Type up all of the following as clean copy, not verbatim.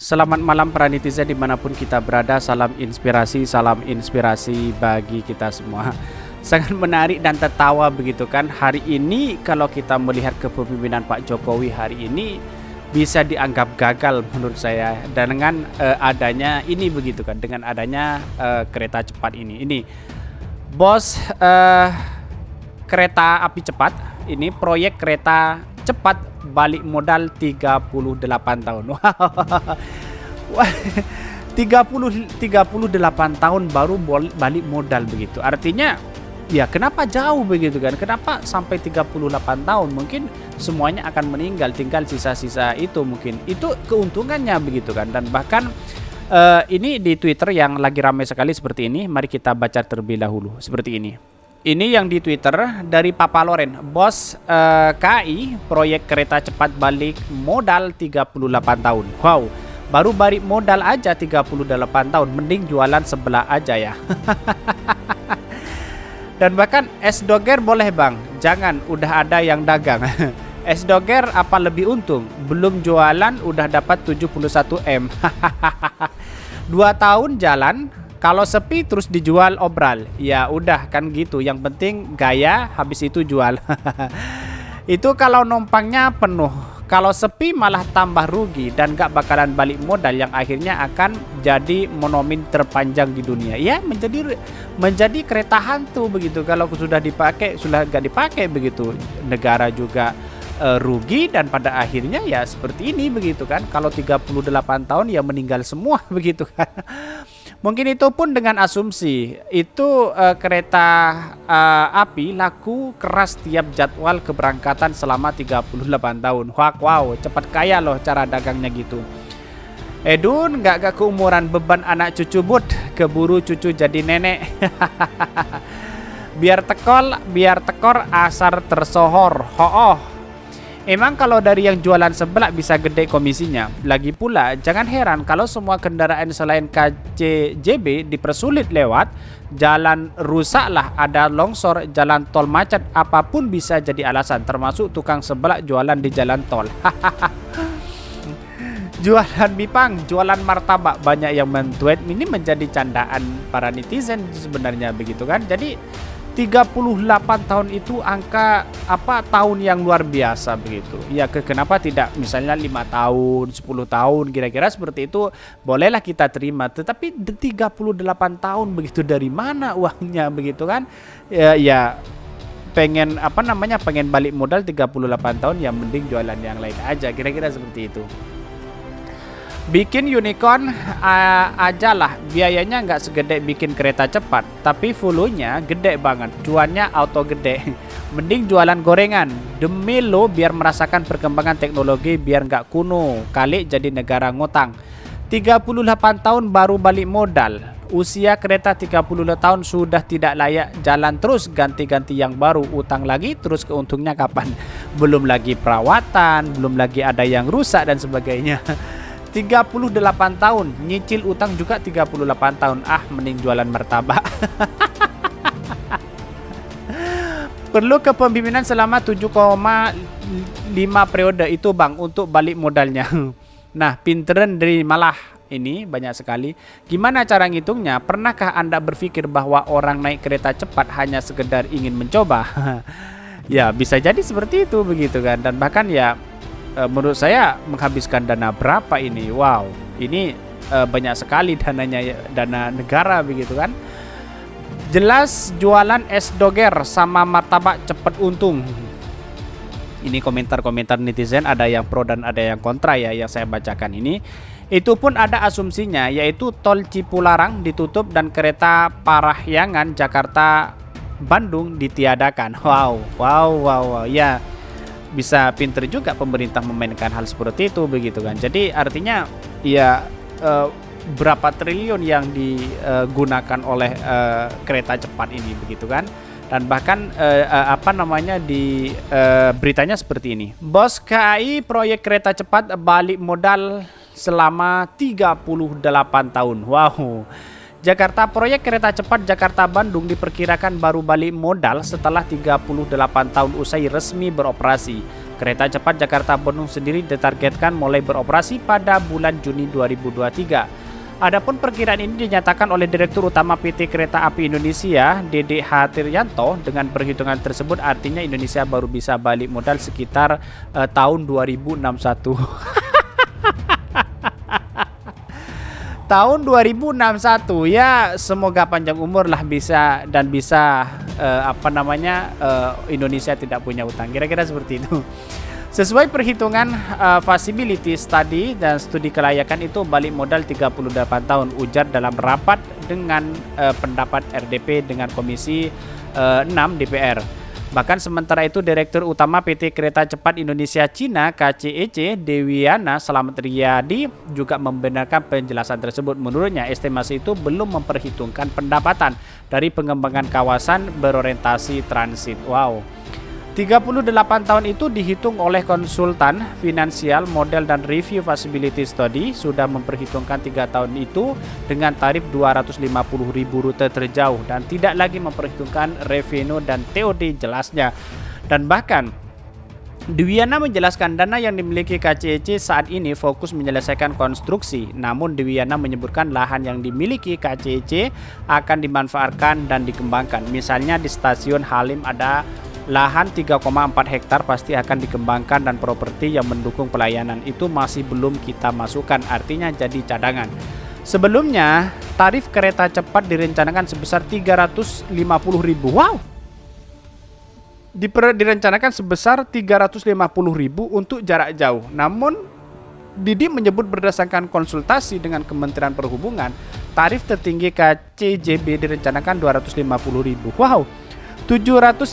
Selamat malam para netizen dimanapun kita berada. Salam inspirasi bagi kita semua. Sangat menarik dan tertawa begitu kan. Hari ini kalau kita melihat kepemimpinan Pak Jokowi hari ini bisa dianggap gagal menurut saya. Dan dengan adanya ini begitu kan, dengan adanya kereta cepat ini bos, kereta api cepat ini, proyek kereta cepat balik modal 38 tahun. Wah, 38 tahun baru balik modal begitu. Artinya ya kenapa jauh begitu kan? Kenapa sampai 38 tahun? Mungkin semuanya akan meninggal, tinggal sisa-sisa itu mungkin. Itu keuntungannya begitu kan. Dan bahkan ini di Twitter yang lagi ramai sekali seperti ini. Mari kita baca terlebih dahulu seperti ini. Ini yang di Twitter dari Papa Loren. Bos KAI proyek kereta cepat balik modal 38 tahun. Wow, baru balik modal aja 38 tahun. Mending jualan sebelah aja ya. Dan bahkan es doger boleh bang, jangan, udah ada yang dagang. Es doger apa lebih untung? Belum jualan udah dapat 71 M. 2 tahun jalan. Kalau sepi terus dijual obral, ya udah kan gitu. Yang penting gaya, habis itu jual. Itu kalau numpangnya penuh. Kalau sepi malah tambah rugi dan gak bakalan balik modal yang akhirnya akan jadi monumen terpanjang di dunia. Ya menjadi kereta hantu begitu. Kalau sudah dipakai, sudah gak dipakai begitu. Negara juga rugi dan pada akhirnya ya seperti ini begitu kan. Kalau 38 tahun ya meninggal semua begitu kan. Mungkin itu pun dengan asumsi itu kereta api laku keras tiap jadwal keberangkatan selama 38 tahun. Wow, cepat kaya loh cara dagangnya gitu. Edun gak keumuran, beban anak cucu but, keburu cucu jadi nenek. Biar tekor asar tersohor. Emang kalau dari yang jualan sebelah bisa gede komisinya. Lagi pula jangan heran kalau semua kendaraan selain KCJB dipersulit lewat. Jalan rusaklah, ada longsor, jalan tol macet, apapun bisa jadi alasan. Termasuk tukang sebelah jualan di jalan tol. Jualan bipang, jualan martabak, banyak yang mentweet. Ini menjadi candaan para netizen sebenarnya begitu kan. Jadi 38 tahun itu angka tahun yang luar biasa begitu. Ya kenapa tidak misalnya 5 tahun, 10 tahun kira-kira seperti itu bolehlah kita terima. Tetapi 38 tahun begitu, dari mana uangnya begitu kan? Ya pengen pengen balik modal 38 tahun, ya mending jualan yang lain aja, kira-kira seperti itu. Bikin unicorn aja lah, biayanya nggak segede bikin kereta cepat, tapi follow-nya gede banget, cuannya auto gede. Mending jualan gorengan, demi lo biar merasakan perkembangan teknologi, biar nggak kuno, kali jadi negara ngutang. 38 tahun baru balik modal, usia kereta 30 tahun sudah tidak layak jalan, terus ganti-ganti yang baru, utang lagi, terus keuntungnya kapan? Belum lagi perawatan, belum lagi ada yang rusak dan sebagainya. 38 tahun, nyicil utang juga 38 tahun. Mending jualan martabak. Perlu kepemimpinan selama 7,5 periode itu bang untuk balik modalnya. Nah, pinteran dari malah ini banyak sekali. Gimana cara ngitungnya? Pernahkah Anda berpikir bahwa orang naik kereta cepat hanya sekedar ingin mencoba? Ya bisa jadi seperti itu begitu kan. Dan bahkan ya menurut saya menghabiskan dana berapa ini? Wow, ini banyak sekali dananya, dana negara begitu kan. Jelas jualan es doger sama martabak cepet untung. Ini komentar-komentar netizen, ada yang pro dan ada yang kontra ya yang saya bacakan ini. Itu pun ada asumsinya, yaitu tol Cipularang ditutup dan kereta Parahyangan Jakarta Bandung ditiadakan. Wow ya. Bisa pinter juga pemerintah memainkan hal seperti itu begitu kan. Jadi artinya ya berapa triliun yang digunakan oleh kereta cepat ini begitu kan. Dan bahkan di beritanya seperti ini. Bos KAI proyek kereta cepat balik modal selama 38 tahun. Wow. Jakarta, proyek kereta cepat Jakarta-Bandung diperkirakan baru balik modal setelah 38 tahun usai resmi beroperasi. Kereta cepat Jakarta Bandung sendiri ditargetkan mulai beroperasi pada bulan Juni 2023. Adapun perkiraan ini dinyatakan oleh Direktur Utama PT Kereta Api Indonesia, Dede H. Tiryanto. Dengan perhitungan tersebut artinya Indonesia baru bisa balik modal sekitar tahun 2061. Tahun 2061 ya, semoga panjang umur lah bisa Indonesia tidak punya utang. Kira-kira seperti itu. Sesuai perhitungan feasibility study dan studi kelayakan itu balik modal 38 tahun, ujar dalam rapat dengan pendapat RDP dengan Komisi 6 DPR. Bahkan sementara itu Direktur Utama PT Kereta Cepat Indonesia Cina KCEC Dewiana Slamet Riyadi juga membenarkan penjelasan tersebut. Menurutnya estimasi itu belum memperhitungkan pendapatan dari pengembangan kawasan berorientasi transit. Wow. 38 tahun itu dihitung oleh konsultan finansial, model dan review feasibility study sudah memperhitungkan 3 tahun itu dengan tarif 250.000 rute terjauh dan tidak lagi memperhitungkan revenue dan TOD jelasnya. Dan bahkan Dewiana menjelaskan dana yang dimiliki KCEC saat ini fokus menyelesaikan konstruksi. Namun Dewiana menyebutkan lahan yang dimiliki KCEC akan dimanfaatkan dan dikembangkan. Misalnya di stasiun Halim ada lahan 3,4 hektar pasti akan dikembangkan dan properti yang mendukung pelayanan itu masih belum kita masukkan, artinya jadi cadangan. Sebelumnya, tarif kereta cepat direncanakan sebesar 350.000. Wow! Direncanakan sebesar 350.000 untuk jarak jauh. Namun, Didi menyebut berdasarkan konsultasi dengan Kementerian Perhubungan, tarif tertinggi KCJB direncanakan 250.000. Wow! 750.000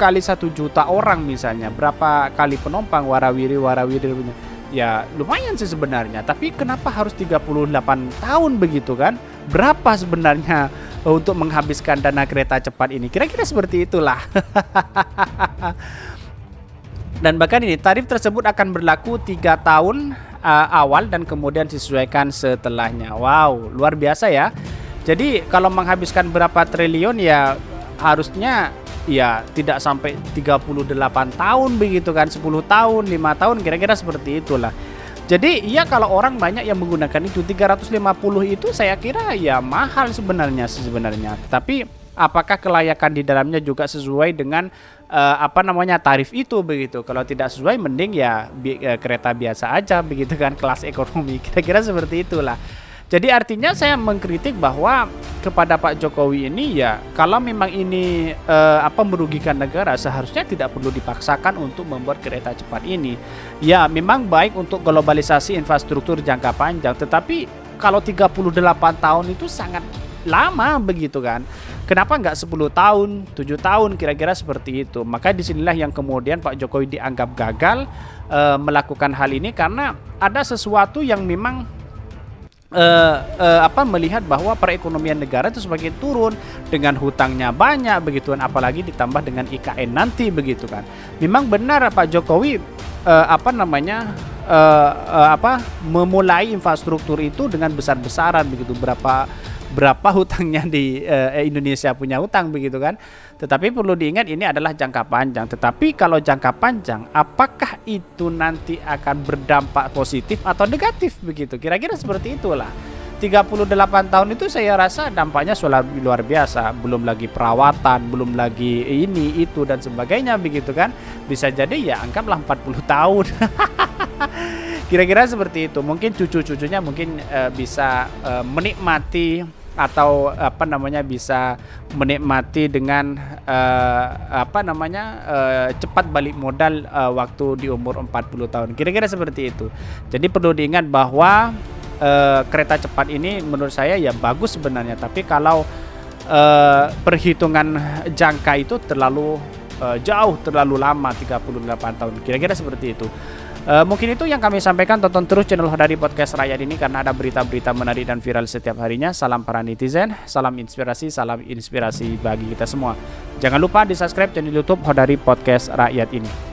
kali 1 juta orang misalnya, berapa kali penumpang warawiri punya. Ya lumayan sih sebenarnya, tapi kenapa harus 38 tahun begitu kan? Berapa sebenarnya untuk menghabiskan dana kereta cepat ini? Kira-kira seperti itulah. Dan bahkan ini tarif tersebut akan berlaku 3 tahun awal dan kemudian disesuaikan setelahnya. Wow, luar biasa ya. Jadi kalau menghabiskan berapa triliun ya harusnya ya tidak sampai 38 tahun begitu kan, 10 tahun, 5 tahun kira-kira seperti itulah. Jadi ya kalau orang banyak yang menggunakan itu 350 itu saya kira ya mahal sebenarnya. Tapi apakah kelayakan di dalamnya juga sesuai dengan tarif itu begitu. Kalau tidak sesuai mending ya kereta biasa aja begitu kan, kelas ekonomi. Kira-kira seperti itulah. Jadi artinya saya mengkritik bahwa kepada Pak Jokowi ini ya kalau memang ini merugikan negara seharusnya tidak perlu dipaksakan untuk membuat kereta cepat ini. Ya memang baik untuk globalisasi infrastruktur jangka panjang, tetapi kalau 38 tahun itu sangat lama begitu kan. Kenapa nggak 10 tahun, 7 tahun kira-kira seperti itu. Maka disinilah yang kemudian Pak Jokowi dianggap gagal melakukan hal ini karena ada sesuatu yang memang melihat bahwa perekonomian negara itu semakin turun dengan hutangnya banyak begitu kan, apalagi ditambah dengan IKN nanti begitu kan. Memang benar Pak Jokowi memulai infrastruktur itu dengan besar-besaran begitu, berapa hutangnya di Indonesia punya hutang begitu kan. Tetapi perlu diingat ini adalah jangka panjang. Tetapi kalau jangka panjang, apakah itu nanti akan berdampak positif atau negatif begitu? Kira-kira seperti itulah. 38 tahun itu saya rasa dampaknya luar biasa. Belum lagi perawatan, belum lagi ini, itu dan sebagainya begitu kan. Bisa jadi ya anggaplah 40 tahun. Kira-kira seperti itu. Mungkin cucu-cucunya mungkin bisa menikmati atau bisa menikmati dengan cepat balik modal waktu di umur 40 tahun. Kira-kira seperti itu. Jadi perlu diingat bahwa kereta cepat ini menurut saya ya bagus sebenarnya, tapi kalau perhitungan jangka itu terlalu jauh, terlalu lama, 38 tahun. Kira-kira seperti itu. Mungkin itu yang kami sampaikan. Tonton terus channel Hodari Podcast Rakyat ini karena ada berita-berita menarik dan viral setiap harinya. Salam para netizen, salam inspirasi bagi kita semua. Jangan lupa di subscribe channel YouTube Hodari Podcast Rakyat ini.